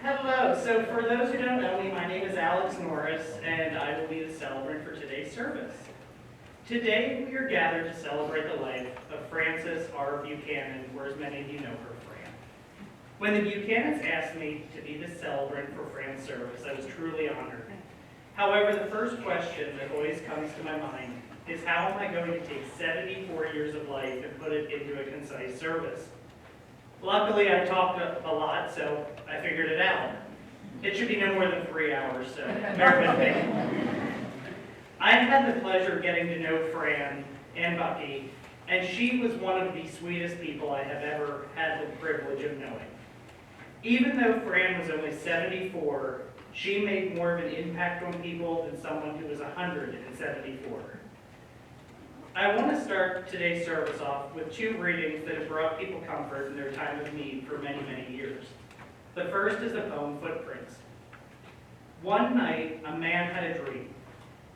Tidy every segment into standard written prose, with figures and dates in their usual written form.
Hello, so for those who don't know me, my name is Alex Norris, and I will be the celebrant for today's service. Today, we are gathered to celebrate the life of Frances R. Buchanan, or as many of you know her, Fran. When the Buchanans asked me to be the celebrant for Fran's service, I was truly honored. However, the first question that always comes to my mind is how am I going to take 74 years of life and put it into a concise service? Luckily, I talked a lot, so I figured it out. It should be no more than 3 hours, so bear with me. I've had the pleasure of getting to know Fran and Bucky, and she was one of the sweetest people I have ever had the privilege of knowing. Even though Fran was only 74, she made more of an impact on people than someone who was 174. I want to start today's service off with 2 readings that have brought people comfort in their time of need for many, many years. The first is the poem Footprints. One night, a man had a dream.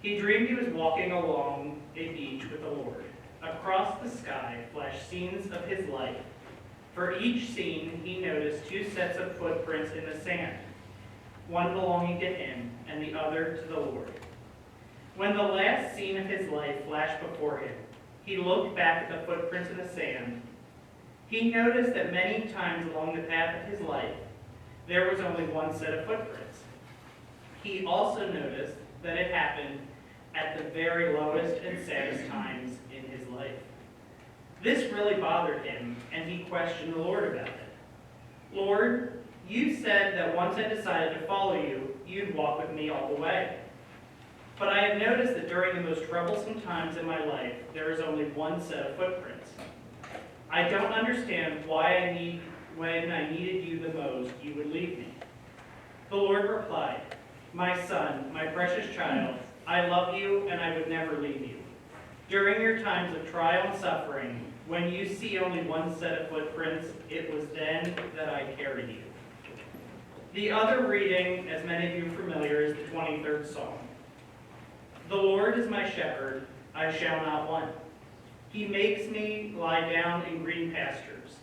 He dreamed he was walking along a beach with the Lord. Across the sky flashed scenes of his life. For each scene, he noticed 2 sets of footprints in the sand, one belonging to him and the other to the Lord. When the last scene of his life flashed before him, he looked back at the footprints in the sand. He noticed that many times along the path of his life, there was only one set of footprints. He also noticed that it happened at the very lowest and saddest times in his life. This really bothered him, and he questioned the Lord about it. Lord, you said that once I decided to follow you, you'd walk with me all the way. But I have noticed that during the most troublesome times in my life, there is only one set of footprints. I don't understand why when I needed you the most, you would leave me. The Lord replied, my son, my precious child, I love you and I would never leave you. During your times of trial and suffering, when you see only one set of footprints, it was then that I carried you. The other reading, as many of you are familiar, is the 23rd Psalm. The Lord is my shepherd, I shall not want. He makes me lie down in green pastures.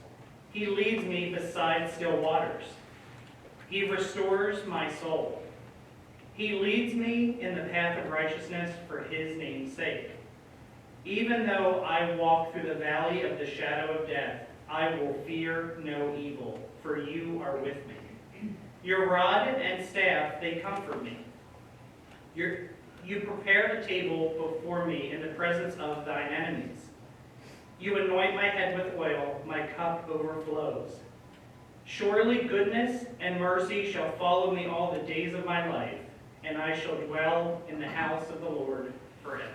He leads me beside still waters. He restores my soul. He leads me in the path of righteousness for his name's sake. Even though I walk through the valley of the shadow of death, I will fear no evil, for you are with me. Your rod and staff, they comfort me. You prepare a table before me in the presence of thine enemies. You anoint my head with oil, my cup overflows. Surely goodness and mercy shall follow me all the days of my life, and I shall dwell in the house of the Lord forever.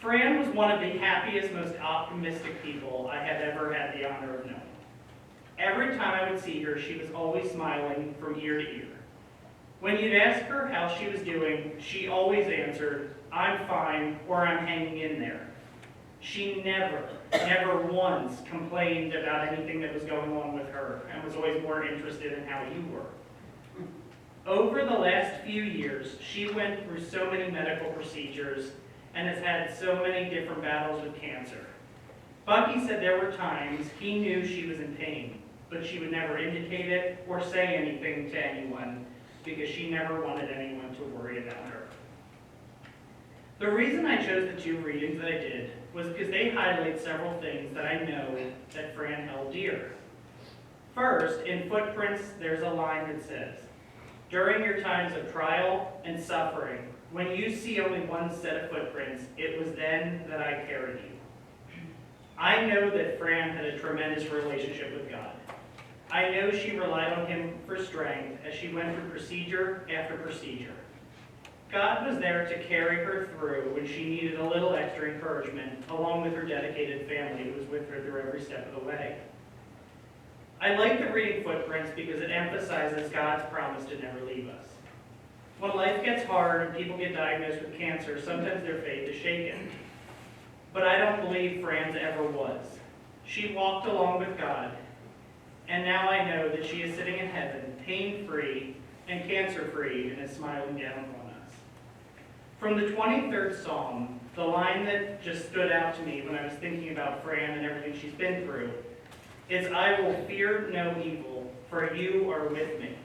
Fran was one of the happiest, most optimistic people I have ever had the honor of knowing. Every time I would see her, she was always smiling from ear to ear. When you'd ask her how she was doing, she always answered, I'm fine, or I'm hanging in there. She never once complained about anything that was going on with her, and was always more interested in how you were. Over the last few years, she went through so many medical procedures and has had so many different battles with cancer. Bucky said there were times he knew she was in pain, but she would never indicate it or say anything to anyone because she never wanted anyone to worry about her. The reason I chose the 2 readings that I did was because they highlight several things that I know that Fran held dear. First, in Footprints, there's a line that says, during your times of trial and suffering, when you see only one set of footprints, it was then that I carried you. I know that Fran had a tremendous relationship with God. I know she relied on him for strength as she went through procedure after procedure. God was there to carry her through when she needed a little extra encouragement, along with her dedicated family who was with her through every step of the way. I like the reading Footprints because it emphasizes God's promise to never leave us. When life gets hard and people get diagnosed with cancer, sometimes their faith is shaken. But I don't believe Fran's ever was. She walked along with God, and now I know that she is sitting in heaven, pain-free and cancer-free, and is smiling down on us. From the 23rd Psalm, the line that just stood out to me when I was thinking about Fran and everything she's been through is, "I will fear no evil, for you are with me."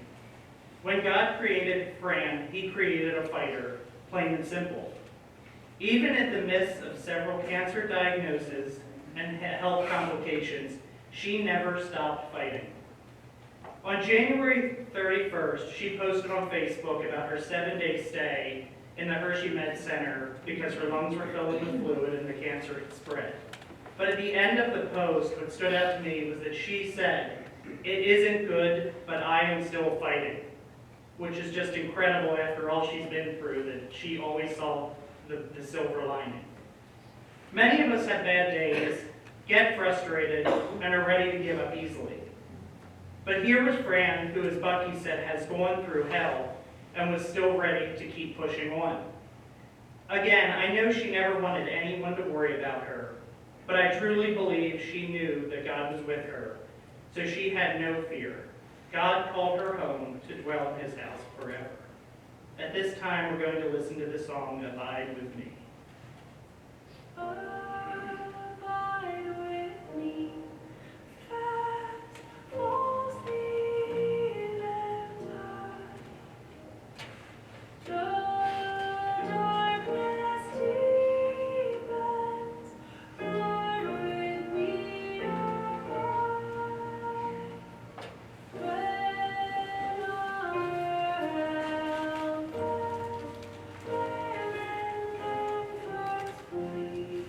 When God created Fran, he created a fighter, plain and simple. Even in the midst of several cancer diagnoses and health complications, she never stopped fighting. On January 31st, she posted on Facebook about her 7-day stay in the Hershey Med Center because her lungs were filled with fluid and the cancer had spread. But at the end of the post, what stood out to me was that she said, "It isn't good, but I am still fighting," which is just incredible after all she's been through, that she always saw the silver lining. Many of us have bad days, get frustrated, and are ready to give up easily. But here was Fran, who, as Bucky said, has gone through hell and was still ready to keep pushing on. Again, I know she never wanted anyone to worry about her, but I truly believe she knew that God was with her, so she had no fear. God called her home to dwell in his house forever. At this time, we're going to listen to the song, "Abide with Me." Abide with me, fast falls the eventide. The darkness deepens, Lord, with me abide. When our help fails, when comforts flee,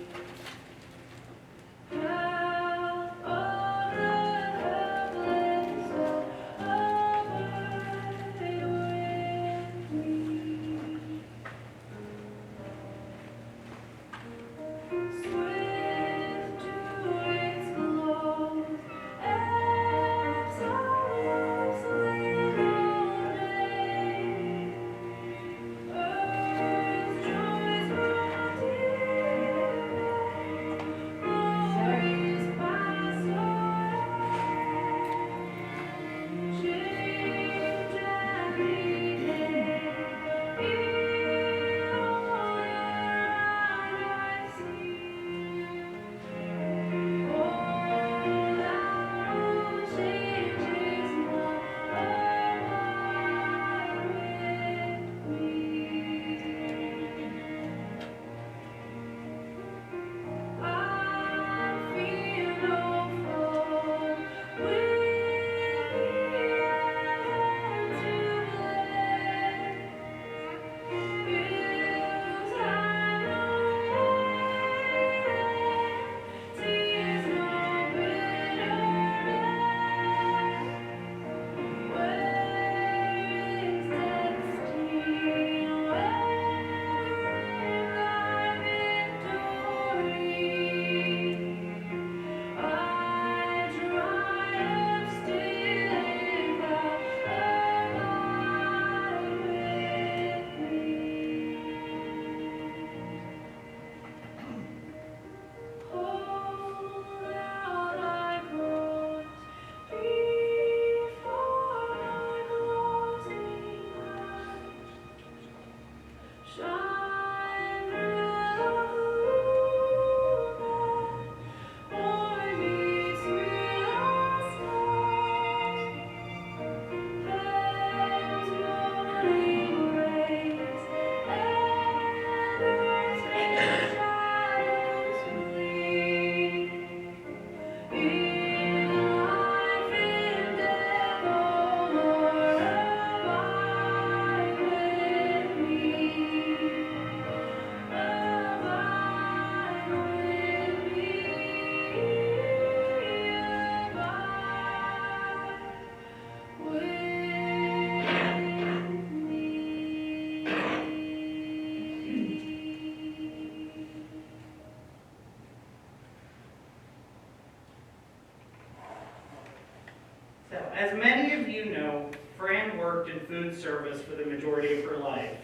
As many of you know, Fran worked in food service for the majority of her life,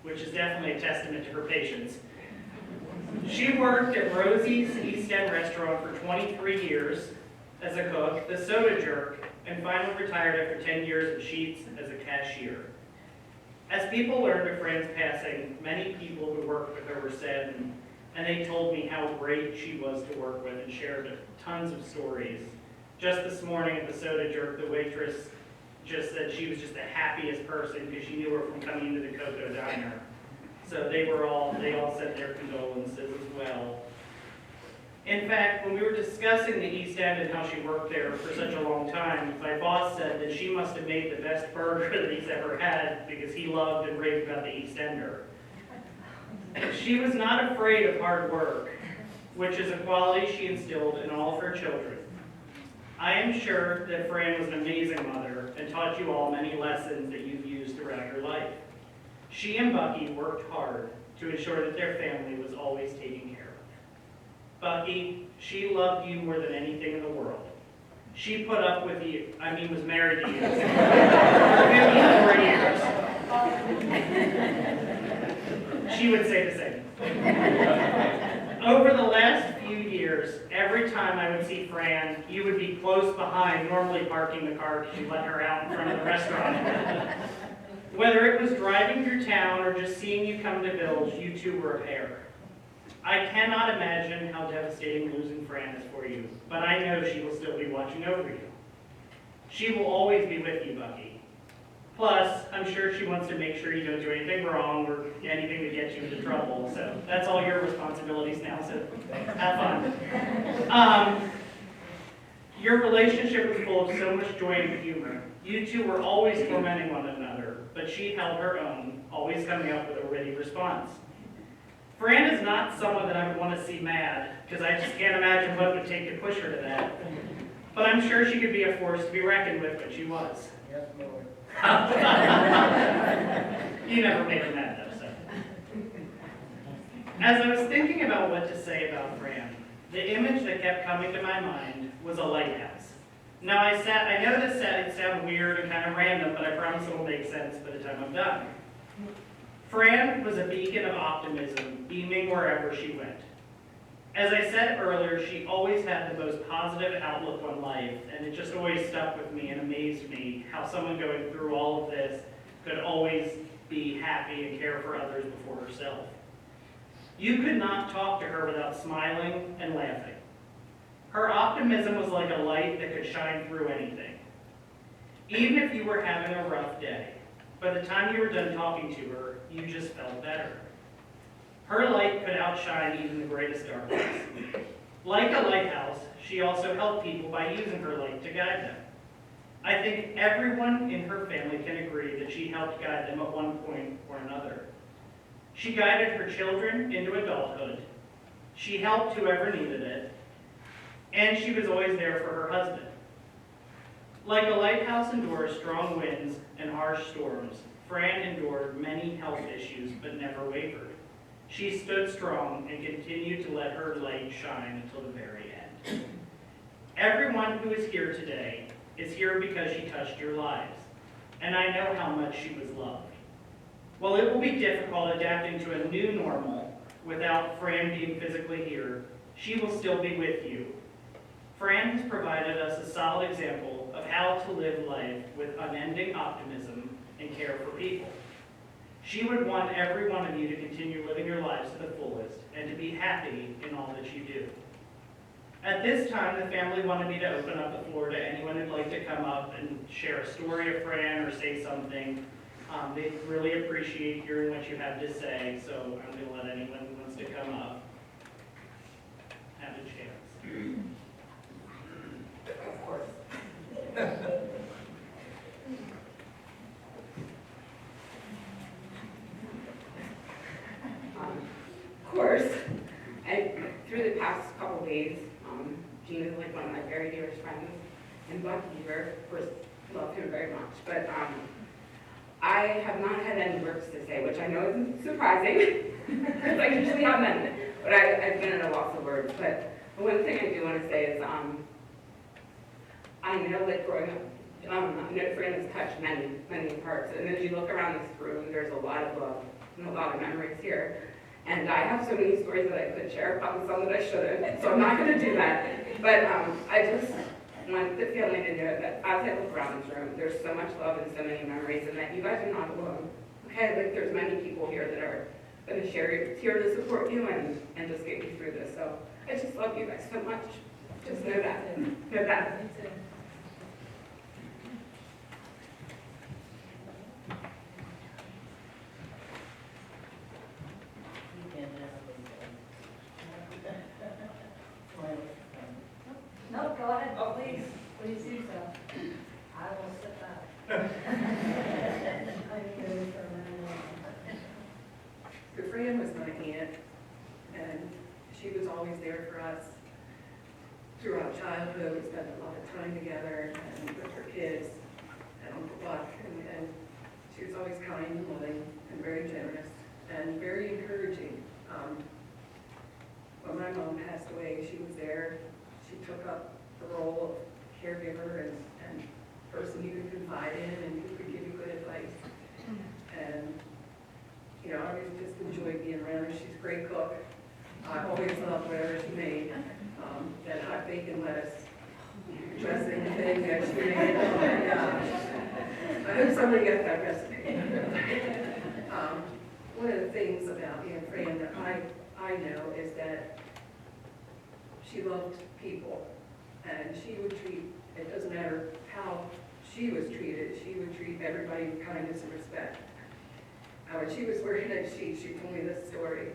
which is definitely a testament to her patience. She worked at Rosie's East End restaurant for 23 years as a cook, the soda jerk, and finally retired after 10 years at Sheetz as a cashier. As people learned of Fran's passing, many people who worked with her were saddened, and they told me how great she was to work with and shared tons of stories. Just this morning at the soda jerk, the waitress just said she was just the happiest person because she knew her from coming into the Cocoa Diner. So they all sent their condolences as well. In fact, when we were discussing the East End and how she worked there for such a long time, my boss said that she must have made the best burger that he's ever had because he loved and raved about the East Ender. She was not afraid of hard work, which is a quality she instilled in all of her children. I am sure that Fran was an amazing mother and taught you all many lessons that you've used throughout your life. She and Bucky worked hard to ensure that their family was always taken care of. Bucky, she loved you more than anything in the world. She put up with you, was married to you for 54 years. She would say the same. Over the last few years, every time I would see Fran, you would be close behind, normally parking the car because you let her out in front of the restaurant. Whether it was driving through town or just seeing you come to Bilge, you two were a pair. I cannot imagine how devastating losing Fran is for you, but I know she will still be watching over you. She will always be with you, Bucky. Plus, I'm sure she wants to make sure you don't do anything wrong or anything to get you into trouble, so that's all your responsibilities now, so have fun. Your relationship was full of so much joy and humor. You two were always tormenting one another, but she held her own, always coming up with a witty response. Fran is not someone that I would want to see mad, because I just can't imagine what it would take to push her to that. But I'm sure she could be a force to be reckoned with, but she was. Yes, Lord. You never made her mad, though, so. As I was thinking about what to say about Fran, the image that kept coming to my mind was a lighthouse. Now, I know this it sounds weird and kind of random, but I promise it will make sense by the time I'm done. Fran was a beacon of optimism, beaming wherever she went. As I said earlier, she always had the most positive outlook on life, and it just always stuck with me and amazed me how someone going through all of this could always be happy and care for others before herself. You could not talk to her without smiling and laughing. Her optimism was like a light that could shine through anything. Even if you were having a rough day, by the time you were done talking to her, you just felt better. Her light could outshine even the greatest darkness. Like a lighthouse, she also helped people by using her light to guide them. I think everyone in her family can agree that she helped guide them at one point or another. She guided her children into adulthood. She helped whoever needed it. And she was always there for her husband. Like a lighthouse endures strong winds and harsh storms, Fran endured many health issues but never wavered. She stood strong and continued to let her light shine until the very end. Everyone who is here today is here because she touched your lives, and I know how much she was loved. While it will be difficult adapting to a new normal without Fran being physically here, she will still be with you. Fran has provided us a solid example of how to live life with unending optimism and care for people. She would want every one of you to continue living your lives to the fullest and to be happy in all that you do. At this time, the family wanted me to open up the floor to anyone who'd like to come up and share a story of Fran or say something. They really appreciate hearing what you have to say, so I'm going to let anyone who wants to come up have a chance. Of course. Of course, through the past couple of days, Gene is like one of my very dearest friends, and Bucky, of course, love him very much. But I have not had any words to say, which I know isn't surprising, because I usually have none. But I've been at a loss of words. But the one thing I do want to say is, I know that growing up I know Fran has touched many, many parts, and as you look around this room, there's a lot of love and a lot of memories here. And I have so many stories that I could share, probably some that I shouldn't, so I'm not gonna do that. But I just want the family to know that as I look around this room, there's so much love and so many memories, and that you guys are not alone. Okay, like there's many people here that are gonna share, here to support you and just get you through this. So I just love you guys so much. Just know that, know that. No, go ahead, oh, please, please do so. I will sit back. I need to wait for a minute. So Fran was my aunt, and she was always there for us throughout childhood. We spent a lot of time together and with her kids and Uncle Buck, and she was always kind and loving and very generous and very encouraging. When my mom passed away, she was there. She took up the role of caregiver and person you could confide in and who could give you good advice. And you know, I always just enjoyed being around her. She's a great cook. I always loved whatever she made. That hot bacon lettuce dressing thing that she made. Oh my gosh. I hope somebody gets that recipe. One of the things about Aunt Fran that I know is that she loved people. And she would treat, it doesn't matter how she was treated, she would treat everybody with kindness and respect. When she was working at Sheets, she told me this story.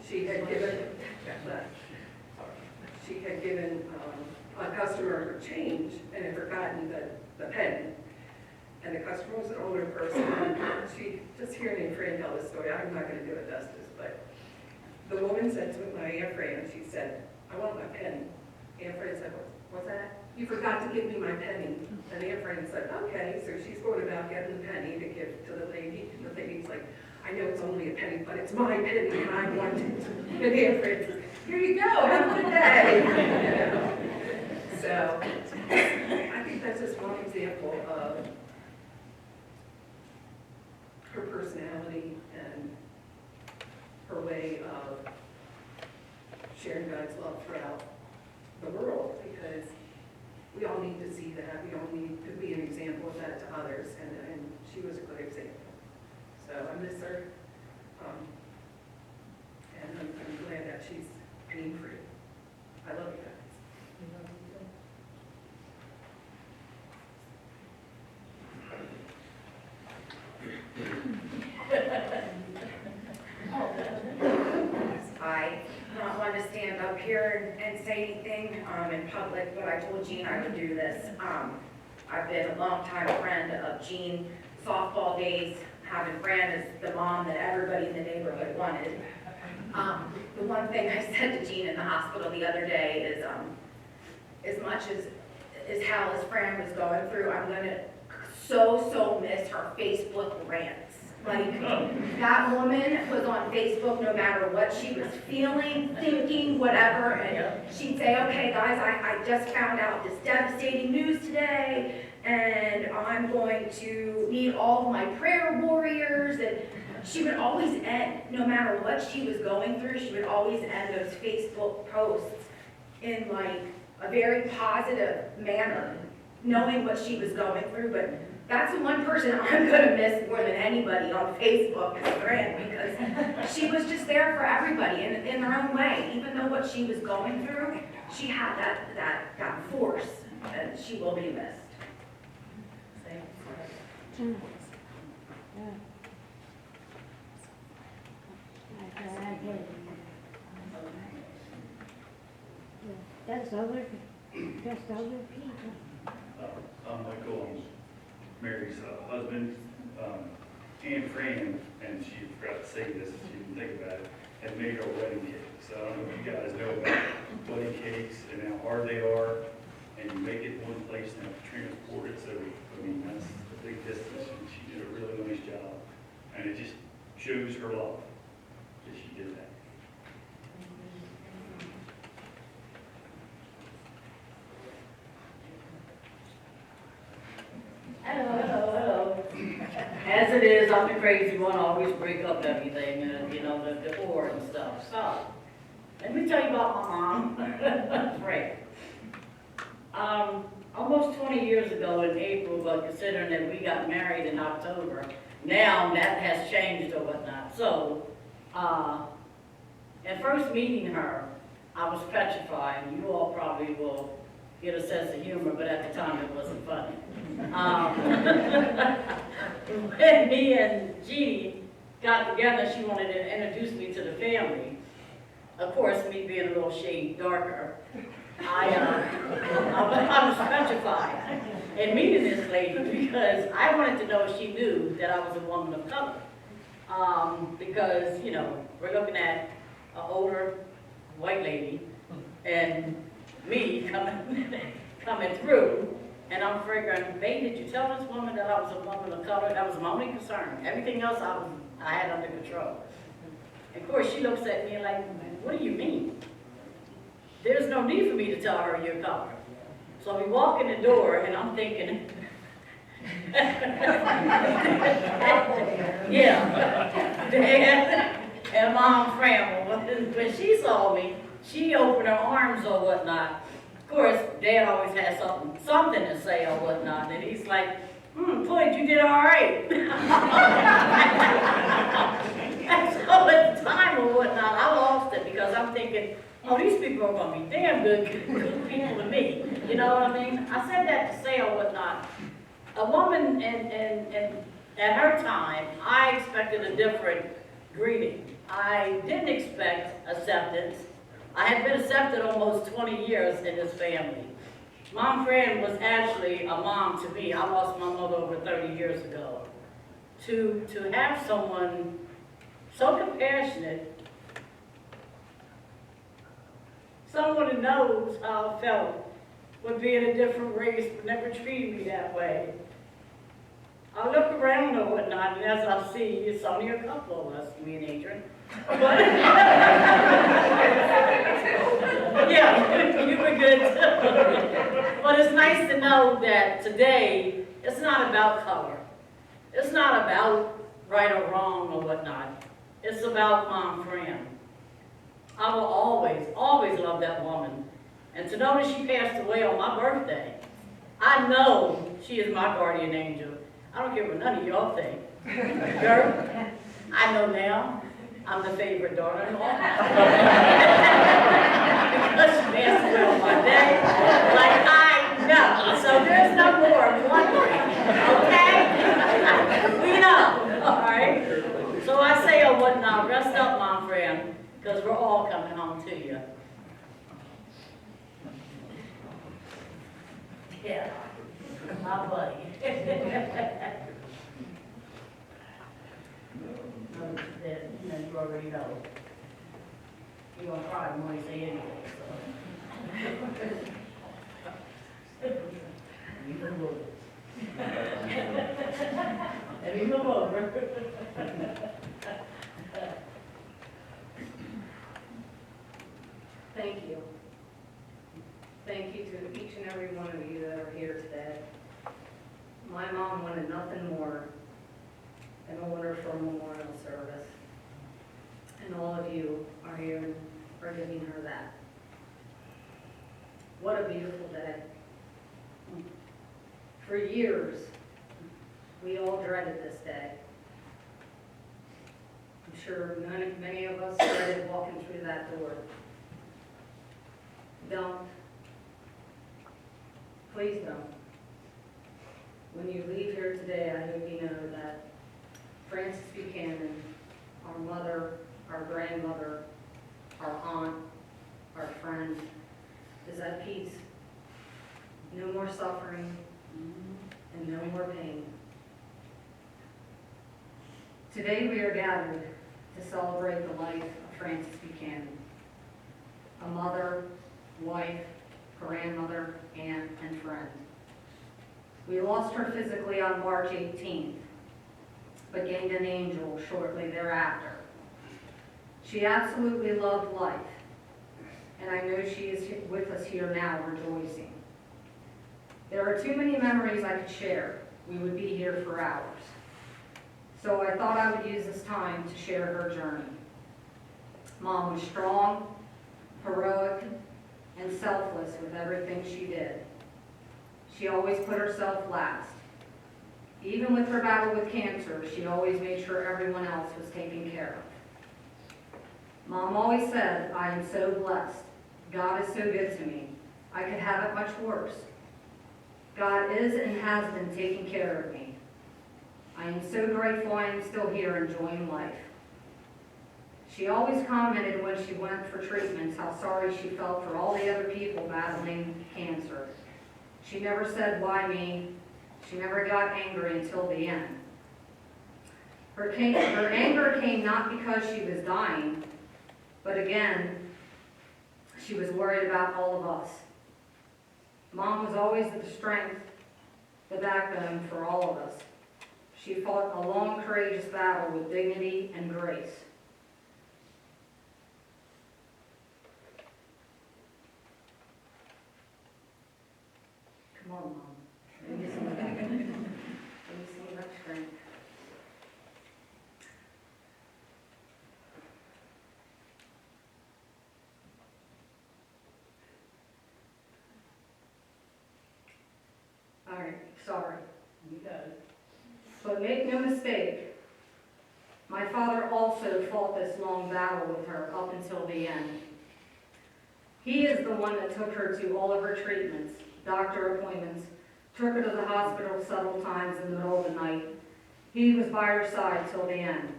She had given a customer her change and had forgotten the pen. And the customer was an older person. She, just hearing Aunt Fran tell this story, I'm not going to do it justice, but the woman said to my Aunt Fran, she said, "I want my penny." Aunt Fran said, "What's that?" "You forgot to give me my penny." And Aunt Fran said, "Okay." So she's going about getting the penny to give to the lady. The lady's like, "I know it's only a penny, but it's my penny and I want it." And Aunt Fran says, "Here you go, have a good day." You know? So I think that's just one example of her personality and her way of sharing God's love throughout the world, because we all need to see that. We all need to be an example of that to others, and she was a good example. So I miss her, and I'm glad that she's pain free. I love you guys. I not want to stand up here and say anything in public, but I told Jean I would do this. I've been a longtime friend of Jean, softball days, having Fran as the mom that everybody in the neighborhood wanted. The one thing I said to Jean in the hospital the other day is, as much as hell as Fran was going through, I'm going to so miss her Facebook rants. Like, that woman was on Facebook no matter what she was feeling, thinking, whatever, and she'd say, "Okay, guys, I just found out this devastating news today, and I'm going to need all of my prayer warriors," and she would always end, no matter what she was going through, she would always end those Facebook posts in, like, a very positive manner, knowing what she was going through. But that's the one person I'm going to miss more than anybody on Facebook is Fran, because she was just there for everybody in her own way. Even though what she was going through, she had that force, and she will be missed. That's other people. I'm Michael, I'm Mary's husband. Aunt Fran, and she forgot to say this, she didn't think about it, had made our wedding cake. So I don't know if you guys know about wedding cakes and how hard they are, and you make it in one place and have to transport it. So, I mean, that's a big distance, and she did a really nice job. And it just shows her love that she did that. is, I'm the crazy one, I always break up everything, and, you know, the or and stuff. So, let me tell you about my mom, Frank. Almost 20 years ago in April, but considering that we got married in October, now that has changed or whatnot. So, at first meeting her, I was petrified. You all probably will get a sense of humor, but at the time it wasn't funny. When me and Jeannie got together, she wanted to introduce me to the family. Of course, me being a little shade darker, I was petrified in meeting this lady because I wanted to know if she knew that I was a woman of color. Because, you know, we're looking at an older white lady and me coming through, and I'm figuring, babe, did you tell this woman that I was a woman of color? That was my only concern. Everything else I had under control. Of course, she looks at me like, what do you mean? There's no need for me to tell her your color. So we walk in the door, and I'm thinking, yeah, Dad and Mom Fran. When she saw me, she opened her arms or whatnot. Of course, Dad always has something to say or whatnot, and he's like, Floyd, you did all right. And so at the time or whatnot, I lost it because I'm thinking, oh, these people are going to be damn good people to me. You know what I mean? I said that to say or whatnot. A woman at her time, I expected a different greeting. I didn't expect acceptance. I had been accepted almost 20 years in this family. Mom Fran was actually a mom to me. I lost my mother over 30 years ago. To have someone so compassionate, someone who knows how I felt with being a different race, but never treated me that way. I look around or whatnot, and as I see, it's only a couple of us, me and Adrian. But yeah, you were good too. But it's nice to know that today, it's not about color. It's not about right or wrong or whatnot. It's about Mom Fran. I will always, always love that woman. And to know that she passed away on my birthday, I know she is my guardian angel. I don't care what none of y'all think. Girl, I know now I'm the favorite daughter-in-law. Because she passed away on my day. Like, I know. So there's no more wondering. Okay? We know. All right? So I say, oh, what now? Rest up, Mom Fran, because we're all coming home to you. Yeah. My buddy. No, you already know. You're gonna cry when you say anything, so. You can move. Let me move over. Thank you. Thank you to each and every one of you that are here today. My mom wanted nothing more than a wonderful memorial service. And all of you are here and are giving her that. What a beautiful day. For years, we all dreaded this day. I'm sure many of us dreaded walking through that door. Don't. Please don't. When you leave here today, I hope you know that Frances Buchanan, our mother, our grandmother, our aunt, our friend, is at peace. No more suffering and no more pain. Today we are gathered to celebrate the life of Frances Buchanan, a mother, wife, grandmother, aunt, and friend. We lost her physically on March 18th, but gained an angel shortly thereafter. She absolutely loved life, and I know she is with us here now rejoicing. There are too many memories I could share. We would be here for hours. So I thought I would use this time to share her journey. Mom was strong, heroic, and selfless with everything she did. She always put herself last. Even with her battle with cancer, she always made sure everyone else was taken care of. Mom always said, "I am so blessed. God is so good to me. I could have it much worse. God is and has been taking care of me. I am so grateful I am still here enjoying life." She always commented when she went for treatments how sorry she felt for all the other people battling cancer. She never said, "Why me?" She never got angry until the end. Her anger came not because she was dying, but again, she was worried about all of us. Mom was always the strength, the backbone for all of us. She fought a long, courageous battle with dignity and grace. Come on, Mom. Give me some of that. Give me some of that strength. All right, sorry. You got it. But make no mistake, my father also fought this long battle with her up until the end. He is the one that took her to all of her treatments, doctor appointments, took her to the hospital several times in the middle of the night. He was by her side till the end.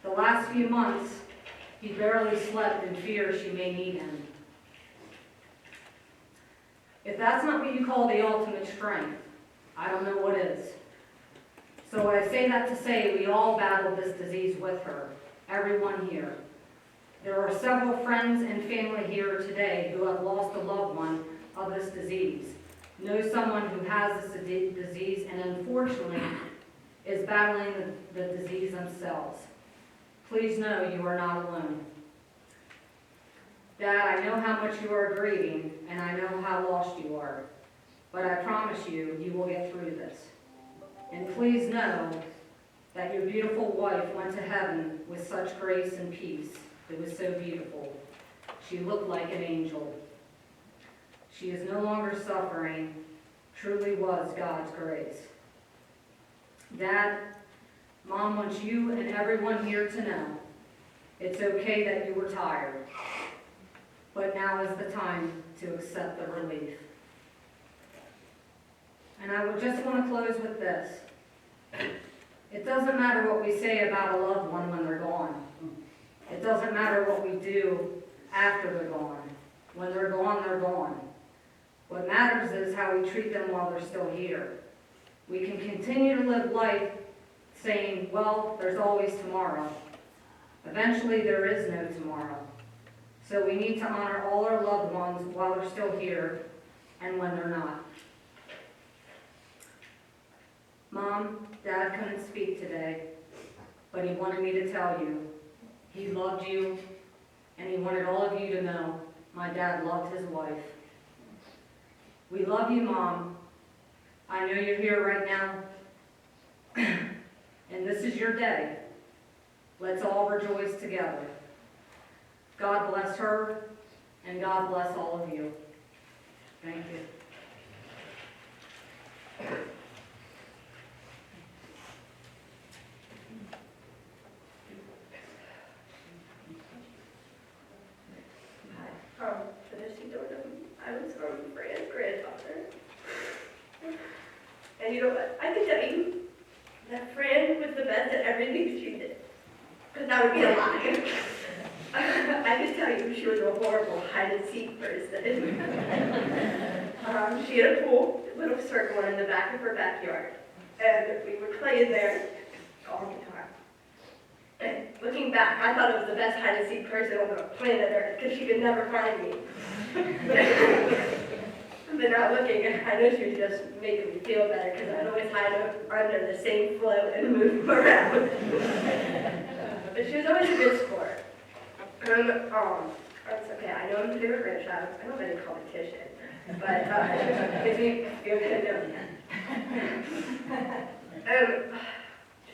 The last few months, he barely slept in fear she may need him. If that's not what you call the ultimate strength, I don't know what is. So I say that to say we all battled this disease with her, everyone here. There are several friends and family here today who have lost a loved one of this disease, know someone who has this disease and unfortunately is battling the disease themselves. Please know you are not alone. Dad, I know how much you are grieving and I know how lost you are, but I promise you, you will get through this. And please know that your beautiful wife went to heaven with such grace and peace. It was so beautiful. She looked like an angel. She is no longer suffering, truly was God's grace. Dad, Mom wants you and everyone here to know it's okay that you were tired, but now is the time to accept the relief. And I would just want to close with this. It doesn't matter what we say about a loved one when they're gone. It doesn't matter what we do after they're gone. When they're gone, they're gone. What matters is how we treat them while they're still here. We can continue to live life saying, well, there's always tomorrow. Eventually, there is no tomorrow. So we need to honor all our loved ones while they're still here and when they're not. Mom, Dad couldn't speak today, but he wanted me to tell you he loved you, and he wanted all of you to know my dad loved his wife. We love you, Mom. I know you're here right now, and this is your day. Let's all rejoice together. God bless her, and God bless all of you. Thank you. I was Fran's granddaughter. And you know what? I can tell you that Fran was the best at everything she did. Because that would be a lie. I can tell you she was a horrible hide-and-seek person. She had a pool, a little circle in the back of her backyard. And we were playing there all the time. And looking back, I thought it was the best hide-and-seek person on the planet Earth because she could never find me. But now looking, I know she was just making me feel better because I'd always hide under the same float and move around. But she was always a good sport. It's okay, I know I'm the favorite grandchild. I don't have any competition. But it gives me feel good to know that.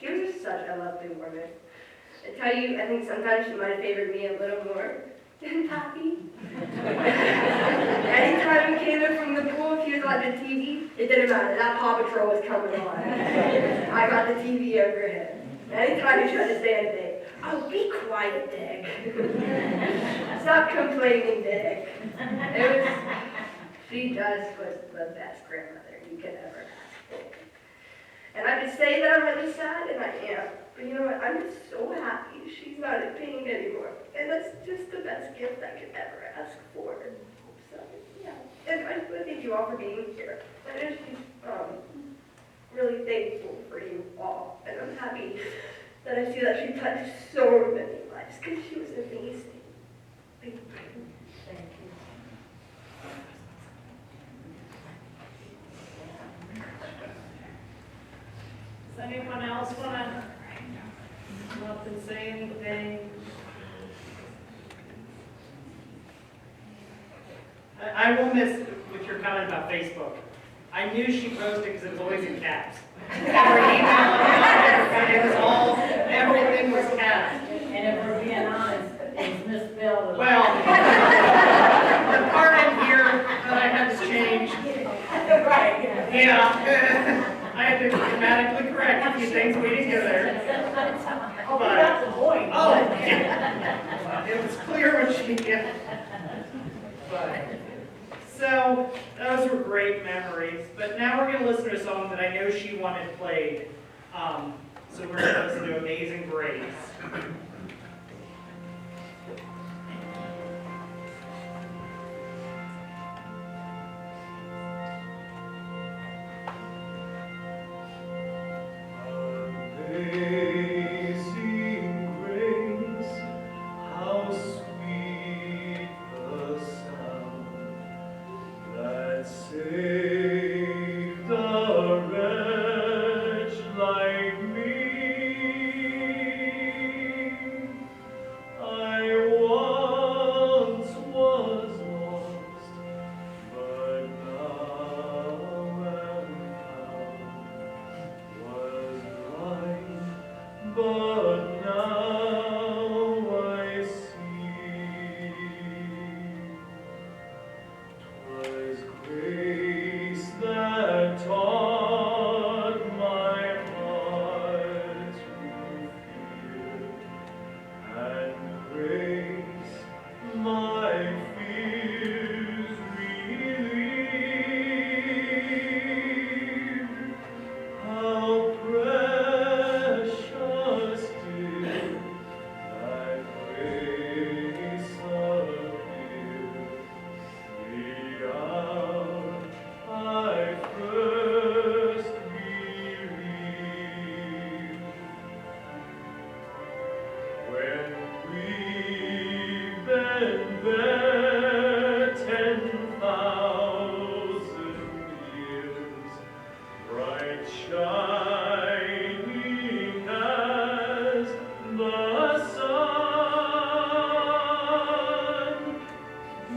She was just such a lovely woman. I tell you, I think sometimes she might have favored me a little more than Pappy. Anytime he came in from the pool, if he was watching TV, it didn't matter. That Paw Patrol was coming on. I got the TV over him. Anytime he tried to say anything, oh, be quiet, Dick. Stop complaining, Dick. She just was the best grandmother you could ever ask for. And I could say that I'm really sad, and I am. But you know what? I'm just so happy she's not in pain anymore. And that's just the best gift I could ever ask for. So, yeah. And I just want to thank you all for being here. I know she's really thankful for you all. And I'm happy that I see that she touched so many lives because she was amazing. Thank you. Thank you. Does anyone else want to come up and say anything? I will miss with your comment about Facebook. I knew she posted because it was always in caps. Every email, it was all, everything was caps. And if we're being honest, it's misspelled. Well, the part in here that I had to change, Right. yeah, I had to grammatically correct a few things, we didn't go there. Oh, but that's the point. Oh, yeah. It was clear when she, yeah. But, so, those were great memories. But now we're going to listen to a song that I know she wanted played. So we're going to listen to Amazing Grace. Amazing grace, how sweet the sound that saved a wretch like me. I once was lost, but now am found. Was blind, but now I see. 'Twas grace that taught my heart to fear, and grace my fears relieved. How precious did thy grace appear, the hour I first believed. When we've been there 10,000 years, bright shining as the sun,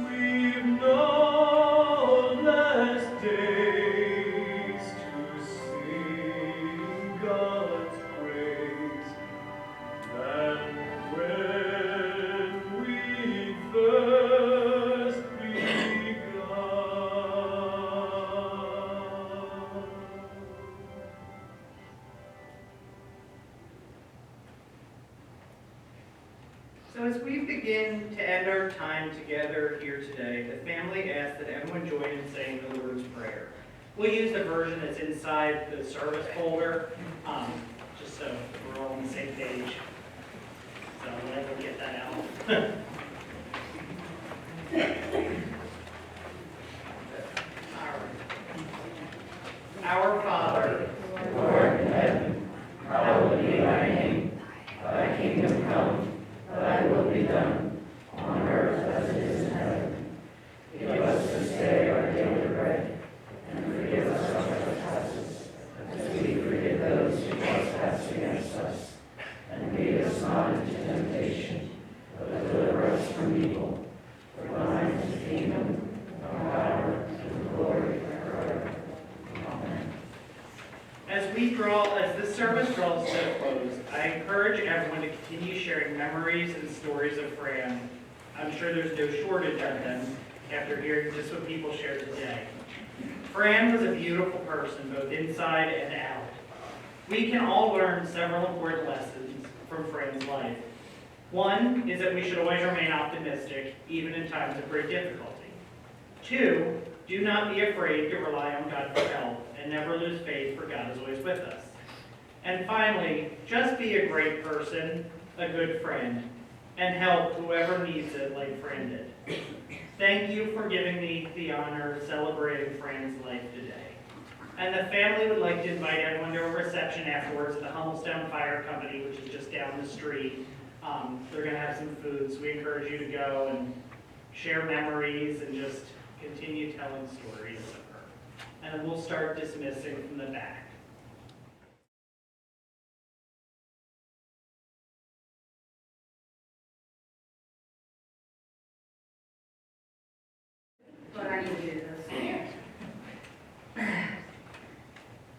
we've no less days to sing God's praise than when we first begun. So as we begin to end our time together here today, the family asks that everyone join in saying the Lord's Prayer. We'll use the version that's inside the service folder, just so we're all on the same page. So let everyone get that out. Our Father, who art in heaven, hallowed be thy name. Thy kingdom come, thy will be done, on earth as it is in heaven. Give us this day our daily bread, and forgive us our trespasses, as we forgive those who trespass against us. And lead us not into temptation, but deliver us from evil. For thine is the as this service draws to a close, I encourage everyone to continue sharing memories and stories of Fran. I'm sure there's no shortage of them after hearing just what people shared today. Fran was a beautiful person, both inside and out. We can all learn several important lessons from Fran's life. One is that we should always remain optimistic, even in times of great difficulty. Two, do not be afraid to rely on God for help, and never lose faith, for God is always with us. And finally, just be a great person, a good friend, and help whoever needs it like Fran did. Thank you for giving me the honor of celebrating Fran's life today. And the family would like to invite everyone to a reception afterwards at the Hummelstown Fire Company, which is just down the street. They're going to have some food, so we encourage you to go and share memories and just continue telling stories of her. And then we'll start dismissing from the back. But I need to do this.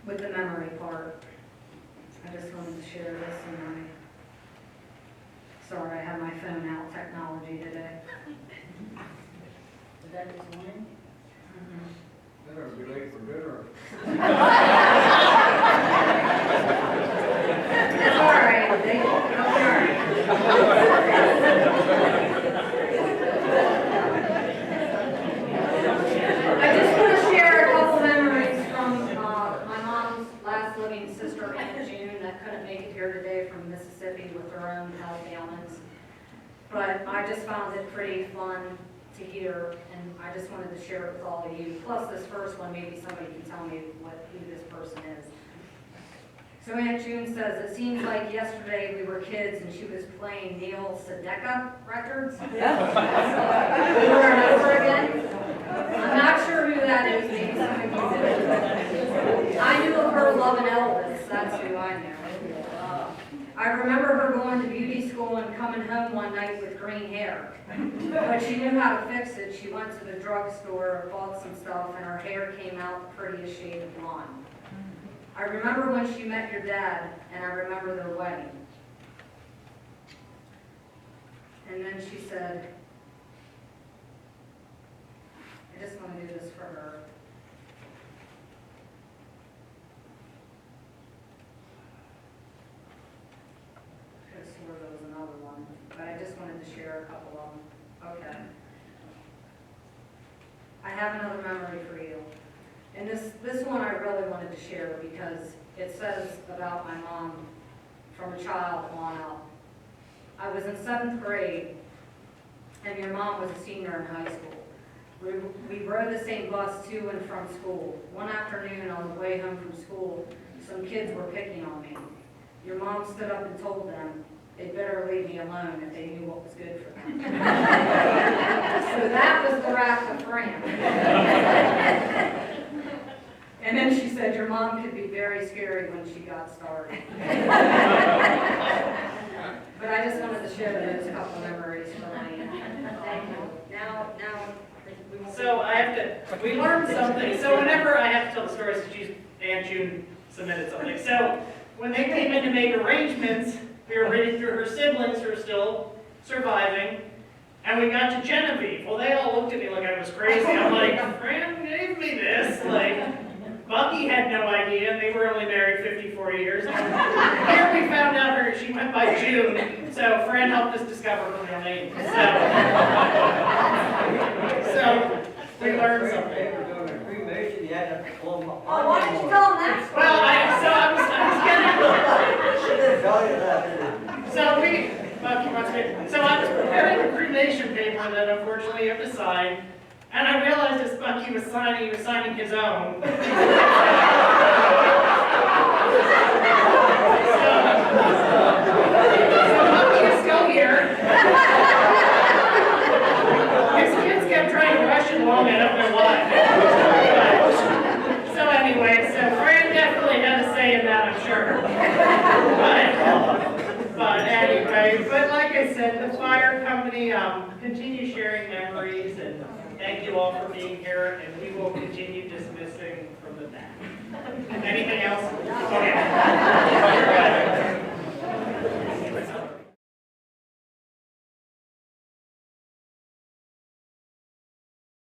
With the memory part, I just wanted to share this and sorry I have my phone out, technology today. Is that this morning? Better be late for dinner. It's all right, they, I just want to share a couple memories from my mom's last living sister, Aunt June, that couldn't make it here today from Mississippi with her own health ailments. But I just found it pretty fun to hear, and I just wanted to share it with all of you. Plus this first one, maybe somebody can tell me who this person is. So Aunt June says, it seems like yesterday we were kids and she was playing Neil Sedaka records. Over and over again. I'm not sure who that is, maybe somebody can do. I knew of her loving Elvis, that's who I knew. I remember her going to beauty school and coming home one night with green hair. But she knew how to fix it. She went to the drugstore, bought some stuff, and her hair came out the prettiest shade of blonde. I remember when she met your dad, and I remember their wedding. And then she said, I just want to do this for her. I swore there was another one, but I just wanted to share a couple of them. Okay. I have another memory for you. And this one I really wanted to share because it says about my mom from a child on up. I was in 7th grade, and your mom was a senior in high school. We rode the same bus to and from school. One afternoon on the way home from school, some kids were picking on me. Your mom stood up and told them they'd better leave me alone if they knew what was good for them. So that was the wrath of Fran. And then she said, your mom could be very scary when she got started. But I just wanted to share those couple memories for me. Thank you. Now, we won't. So we learned something. So whenever I have to tell the stories, Aunt June submitted something. So when they came in to make arrangements, we were reading through her siblings who are still surviving, and we got to Genevieve. Well, they all looked at me like I was crazy. I'm like, Fran gave me this. Like, Bucky had no idea, and they were only married 54 years. Here we found out she went by June, so Fran helped us discover her real name. So we learned something. Oh, why didn't you tell them that story? Well, I was preparing the cremation paper that unfortunately you have to sign, and I realized as Bucky was signing, he was signing his own. So Bucky is still here. His kids kept trying to rush it along, I don't know why. So anyway, so Fran definitely had a say in that, I'm sure. But anyway, but like I said, the fire company continue sharing memories, and thank you all for being here, and we will continue dismissing from the back. Anything else? Okay. Yeah.